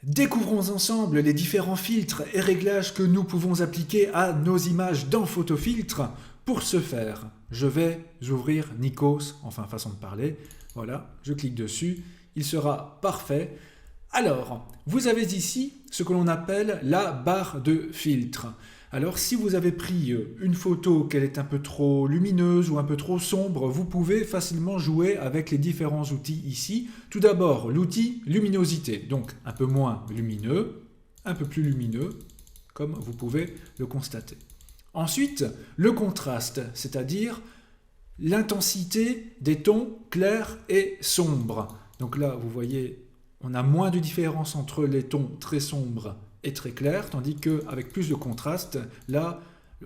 Découvrons ensemble les différents filtres et réglages que nous pouvons appliquer à nos images dans Photofiltre. Pour ce faire, je vais ouvrir Nikos, enfin façon de parler. Voilà, je clique dessus, il sera parfait. Alors, vous avez ici ce que l'on appelle la barre de filtre. Alors, si vous avez pris une photo qu'elle est un peu trop lumineuse ou un peu trop sombre, vous pouvez facilement jouer avec les différents outils ici. Tout d'abord, l'outil luminosité, donc un peu moins lumineux, un peu plus lumineux, comme vous pouvez le constater. Ensuite, le contraste, c'est-à-dire l'intensité des tons clairs et sombres. Donc là, vous voyez, on a moins de différence entre les tons très sombres et très clairs, tandis qu'avec plus de contraste, là,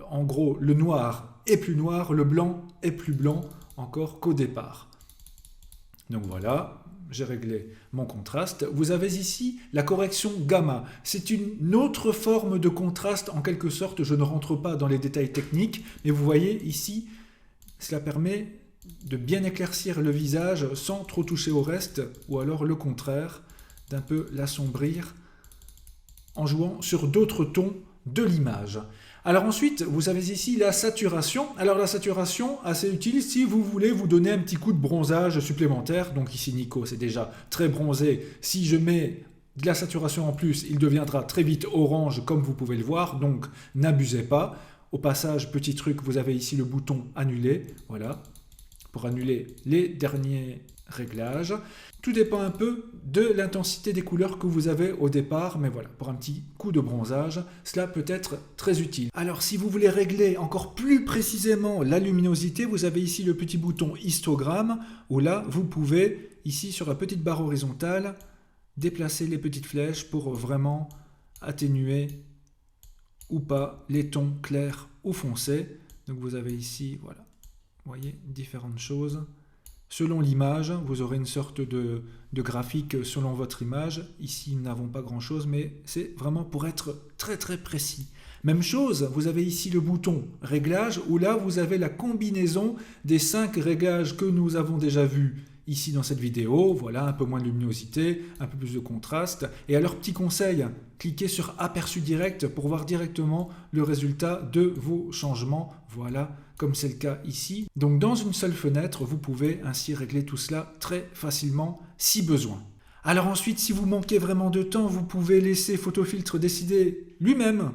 en gros, le noir est plus noir, le blanc est plus blanc encore qu'au départ. Donc voilà, j'ai réglé mon contraste. Vous avez ici la correction gamma. C'est une autre forme de contraste en quelque sorte. Je ne rentre pas dans les détails techniques, mais vous voyez ici, cela permet de bien éclaircir le visage sans trop toucher au reste, ou alors le contraire, d'un peu l'assombrir en jouant sur d'autres tons de l'image. Alors ensuite, vous avez ici la saturation. Alors la saturation, assez utile si vous voulez vous donner un petit coup de bronzage supplémentaire. Donc ici, Nico, c'est déjà très bronzé. Si je mets de la saturation en plus, il deviendra très vite orange, comme vous pouvez le voir. Donc n'abusez pas. Au passage, petit truc, vous avez ici le bouton annuler. Voilà, pour annuler les derniers réglages. Tout dépend un peu de l'intensité des couleurs que vous avez au départ, mais voilà, pour un petit coup de bronzage, cela peut être très utile. Alors si vous voulez régler encore plus précisément la luminosité, vous avez ici le petit bouton histogramme, où là, vous pouvez, ici sur la petite barre horizontale, déplacer les petites flèches pour vraiment atténuer ou pas les tons clairs ou foncés. Donc vous avez ici, voilà, vous voyez, différentes choses. Selon l'image, vous aurez une sorte de graphique selon votre image. Ici, nous n'avons pas grand-chose, mais c'est vraiment pour être très très précis. Même chose, vous avez ici le bouton réglage, où là, vous avez la combinaison des 5 réglages que nous avons déjà vus ici dans cette vidéo. Voilà, un peu moins de luminosité, un peu plus de contraste. Et alors, petit conseil, cliquez sur aperçu direct pour voir directement le résultat de vos changements. Voilà, comme c'est le cas ici. Donc dans une seule fenêtre, vous pouvez ainsi régler tout cela très facilement si besoin. Alors ensuite, si vous manquez vraiment de temps, vous pouvez laisser Photofiltre décider lui-même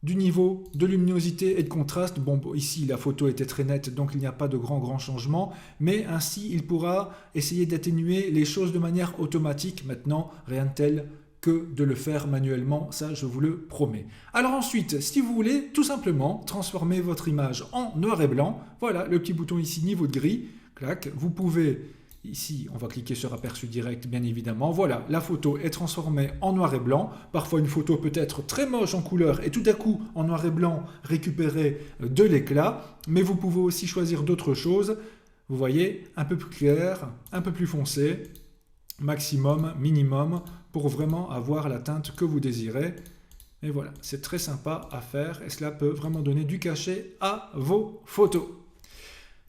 du niveau de luminosité et de contraste. Bon, ici la photo était très nette, donc il n'y a pas de grand changement, mais ainsi il pourra essayer d'atténuer les choses de manière automatique. Maintenant, rien de tel que de le faire manuellement, ça je vous le promets. Alors ensuite, si vous voulez tout simplement transformer votre image en noir et blanc, voilà le petit bouton ici niveau de gris, clac, vous pouvez, ici on va cliquer sur aperçu direct bien évidemment, voilà la photo est transformée en noir et blanc, parfois une photo peut être très moche en couleur et tout à coup en noir et blanc récupérer de l'éclat, mais vous pouvez aussi choisir d'autres choses, vous voyez, un peu plus clair, un peu plus foncé, maximum, minimum, pour vraiment avoir la teinte que vous désirez. Et voilà, c'est très sympa à faire et cela peut vraiment donner du cachet à vos photos.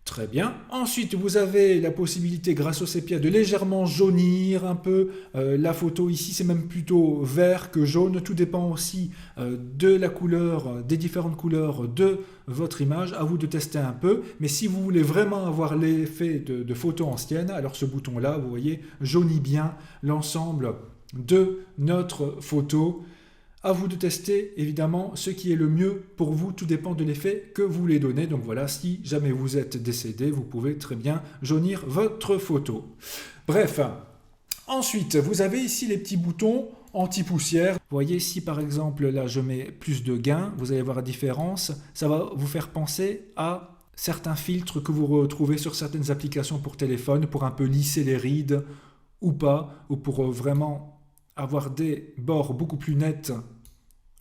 Très bien. Ensuite, vous avez la possibilité, grâce au sépia, de légèrement jaunir un peu la photo. Ici, c'est même plutôt vert que jaune. Tout dépend aussi de la couleur, des différentes couleurs de votre image. À vous de tester un peu. Mais si vous voulez vraiment avoir l'effet de photo ancienne, alors ce bouton-là, vous voyez, jaunit bien l'ensemble de notre photo. À vous de tester évidemment ce qui est le mieux pour vous, tout dépend de l'effet que vous voulez donner. Donc voilà, si jamais vous êtes décédé, vous pouvez très bien jaunir votre photo. Bref, ensuite vous avez ici les petits boutons anti-poussière. Vous voyez, si par exemple là je mets plus de gain, vous allez voir la différence, ça va vous faire penser à certains filtres que vous retrouvez sur certaines applications pour téléphone, pour un peu lisser les rides ou pas, ou pour vraiment avoir des bords beaucoup plus nets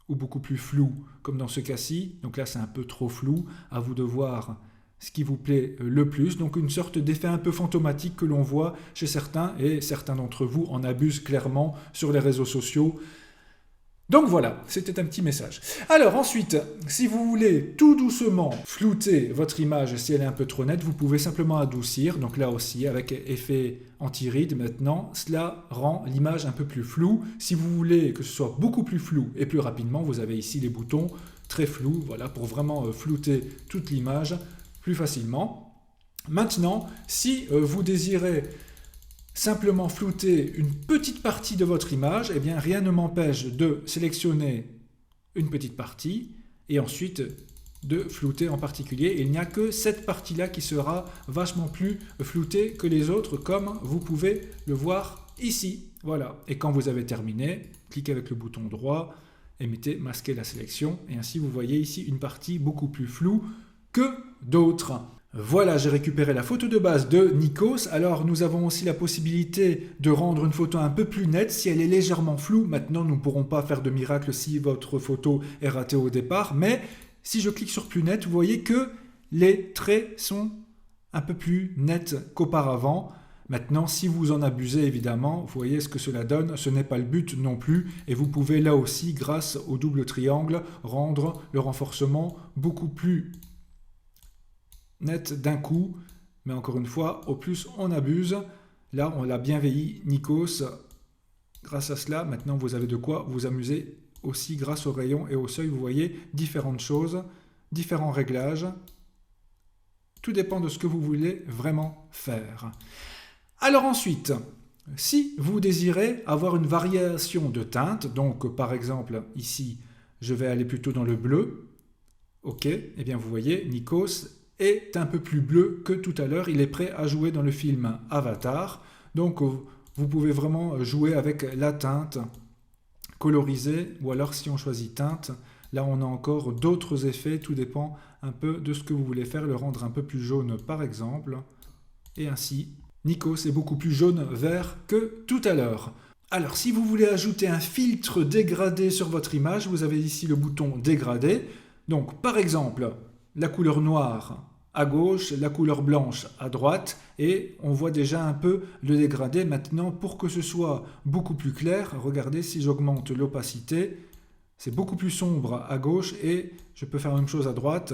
ou beaucoup plus flous, comme dans ce cas-ci. Donc là, c'est un peu trop flou. À vous de voir ce qui vous plaît le plus. Donc une sorte d'effet un peu fantomatique que l'on voit chez certains, et certains d'entre vous en abusent clairement sur les réseaux sociaux. Donc voilà, c'était un petit message. Alors ensuite, si vous voulez tout doucement flouter votre image si elle est un peu trop nette, vous pouvez simplement adoucir. Donc là aussi, avec effet anti-ride maintenant, cela rend l'image un peu plus floue. Si vous voulez que ce soit beaucoup plus flou et plus rapidement, vous avez ici les boutons très flous, voilà, pour vraiment flouter toute l'image plus facilement. Maintenant, si vous désirez simplement flouter une petite partie de votre image, eh bien rien ne m'empêche de sélectionner une petite partie et ensuite de flouter en particulier. Il n'y a que cette partie-là qui sera vachement plus floutée que les autres, comme vous pouvez le voir ici. Voilà. Et quand vous avez terminé, cliquez avec le bouton droit et mettez masquer la sélection. Et ainsi, vous voyez ici une partie beaucoup plus floue que d'autres. Voilà, j'ai récupéré la photo de base de Nikos. Alors, nous avons aussi la possibilité de rendre une photo un peu plus nette si elle est légèrement floue. Maintenant, nous ne pourrons pas faire de miracle si votre photo est ratée au départ. Mais si je clique sur plus net, vous voyez que les traits sont un peu plus nets qu'auparavant. Maintenant, si vous en abusez, évidemment, vous voyez ce que cela donne. Ce n'est pas le but non plus. Et vous pouvez là aussi, grâce au double triangle, rendre le renforcement beaucoup plus net d'un coup, mais encore une fois, au plus on abuse. Là, on l'a bien veillé, Nikos. Grâce à cela, maintenant, vous avez de quoi vous amuser aussi grâce au rayon et au seuil. Vous voyez différentes choses, différents réglages. Tout dépend de ce que vous voulez vraiment faire. Alors ensuite, si vous désirez avoir une variation de teinte, donc par exemple, ici, je vais aller plutôt dans le bleu. Ok, et bien vous voyez, Nikos est un peu plus bleu que tout à l'heure. Il est prêt à jouer dans le film Avatar. Donc, vous pouvez vraiment jouer avec la teinte colorisée. Ou alors, si on choisit teinte, là, on a encore d'autres effets. Tout dépend un peu de ce que vous voulez faire. Le rendre un peu plus jaune, par exemple. Et ainsi, Nikos est beaucoup plus jaune-vert que tout à l'heure. Alors, si vous voulez ajouter un filtre dégradé sur votre image, vous avez ici le bouton dégradé. Donc, par exemple, la couleur noire à gauche, la couleur blanche à droite, et on voit déjà un peu le dégradé. Maintenant, pour que ce soit beaucoup plus clair, regardez, si j'augmente l'opacité, c'est beaucoup plus sombre à gauche, et je peux faire la même chose à droite.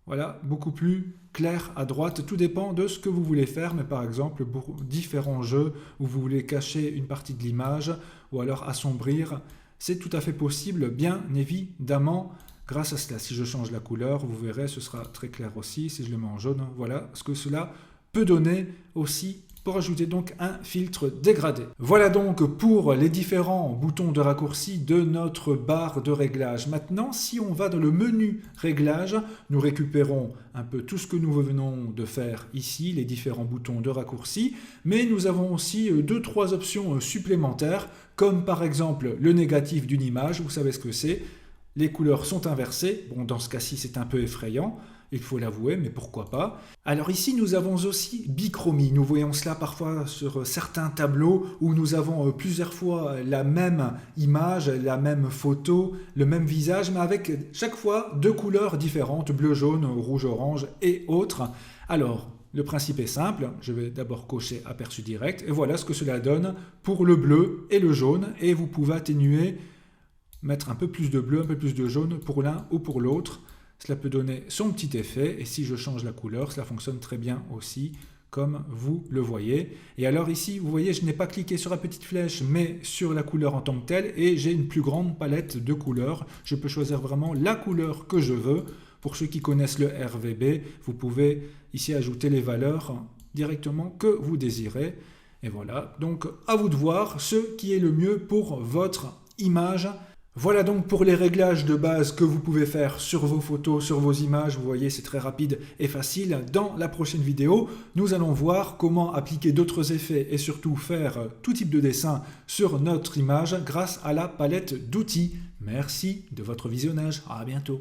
Voilà, beaucoup plus clair à droite. Tout dépend de ce que vous voulez faire, mais par exemple, pour différents jeux où vous voulez cacher une partie de l'image, ou alors assombrir, c'est tout à fait possible, bien évidemment. Grâce à cela, si je change la couleur, vous verrez, ce sera très clair aussi. Si je le mets en jaune, voilà ce que cela peut donner aussi pour ajouter donc un filtre dégradé. Voilà donc pour les différents boutons de raccourci de notre barre de réglage. Maintenant, si on va dans le menu réglage, nous récupérons un peu tout ce que nous venons de faire ici, les différents boutons de raccourci, mais nous avons aussi 2-3 options supplémentaires, comme par exemple le négatif d'une image. Vous savez ce que c'est. Les couleurs sont inversées. Bon, dans ce cas-ci, c'est un peu effrayant, il faut l'avouer, mais pourquoi pas. Alors ici, nous avons aussi bichromie. Nous voyons cela parfois sur certains tableaux où nous avons plusieurs fois la même image, la même photo, le même visage, mais avec chaque fois 2 couleurs différentes, bleu, jaune, rouge, orange et autres. Alors, le principe est simple. Je vais d'abord cocher aperçu direct, et voilà ce que cela donne pour le bleu et le jaune, et vous pouvez atténuer, mettre un peu plus de bleu, un peu plus de jaune pour l'un ou pour l'autre. Cela peut donner son petit effet, et si je change la couleur, cela fonctionne très bien aussi, comme vous le voyez. Et alors ici, vous voyez, je n'ai pas cliqué sur la petite flèche, mais sur la couleur en tant que telle, et j'ai une plus grande palette de couleurs. Je peux choisir vraiment la couleur que je veux. Pour ceux qui connaissent le RGB, vous pouvez ici ajouter les valeurs directement que vous désirez. Et voilà, donc à vous de voir ce qui est le mieux pour votre image. Voilà donc pour les réglages de base que vous pouvez faire sur vos photos, sur vos images. Vous voyez, c'est très rapide et facile. Dans la prochaine vidéo, nous allons voir comment appliquer d'autres effets et surtout faire tout type de dessin sur notre image grâce à la palette d'outils. Merci de votre visionnage. À bientôt.